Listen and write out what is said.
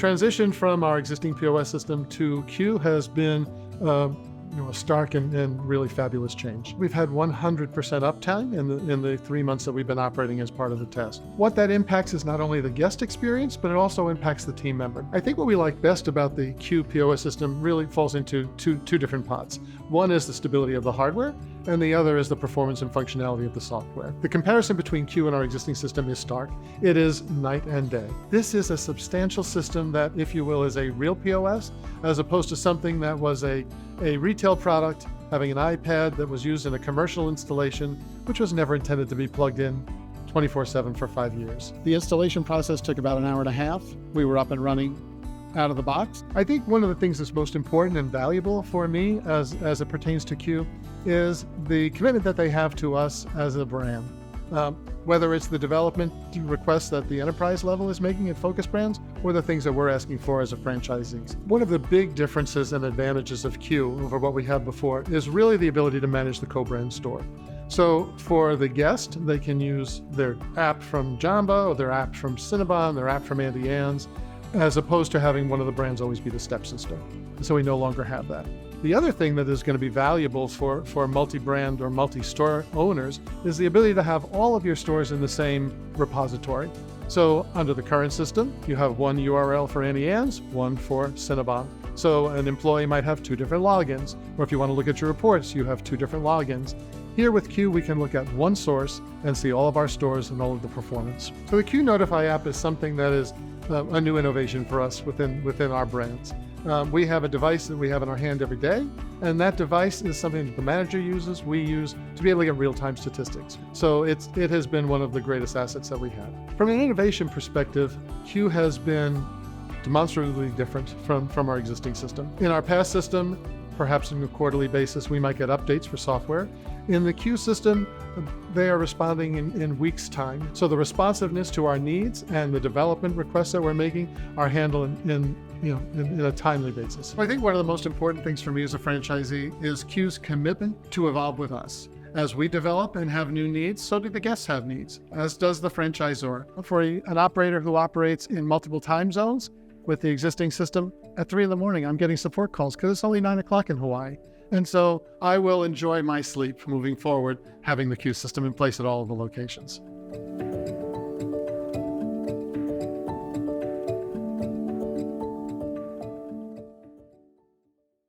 transition from our existing POS system to Q has been a stark and really fabulous change. We've had 100% uptime in the 3 months that we've been operating as part of the test. What that impacts is not only the guest experience, but it also impacts the team member. I think what we like best about the Q POS system really falls into two different pots. One is the stability of the hardware, and the other is the performance and functionality of the software. The comparison between Q and our existing system is stark. It is night and day. This is a substantial system that, if you will, is a real POS, as opposed to something that was a retail product having an iPad that was used in a commercial installation, which was never intended to be plugged in 24/7 for 5 years. The installation process took about an hour and a half. We were up and running out of the box. I think one of the things that's most important and valuable for me as it pertains to Q is the commitment that they have to us as a brand. Whether it's the development requests that the enterprise level is making at Focus Brands or the things that we're asking for as a franchisee. One of the big differences and advantages of Q over what we had before is really the ability to manage the co-brand store. So for the guest, they can use their app from Jamba, their app from Cinnabon, their app from Auntie, as opposed to having one of the brands always be the stepsister. So we no longer have that. The other thing that is going to be valuable for multi-brand or multi-store owners is the ability to have all of your stores in the same repository. So under the current system, you have one URL for Auntie Anne's, one for Cinnabon. So an employee might have 2 different logins, or if you want to look at your reports, you have 2 different logins. Here with Q, we can look at one source and see all of our stores and all of the performance. So the Q Notify app is something that is a new innovation for us within our brands. We have a device that we have in our hand every day, and that device is something that the manager uses, we use to be able to get real-time statistics. So it has been one of the greatest assets that we have. From an innovation perspective, Q has been demonstratively different from our existing system. In our past system, perhaps on a quarterly basis, we might get updates for software. In the Q system, they are responding in weeks' time. So the responsiveness to our needs and the development requests that we're making are handled in a timely basis. I think one of the most important things for me as a franchisee is Q's commitment to evolve with us. As we develop and have new needs, so do the guests have needs, as does the franchisor. For an operator who operates in multiple time zones with the existing system, at 3 a.m, I'm getting support calls because it's only 9 o'clock in Hawaii. And so I will enjoy my sleep moving forward, having the Q system in place at all of the locations.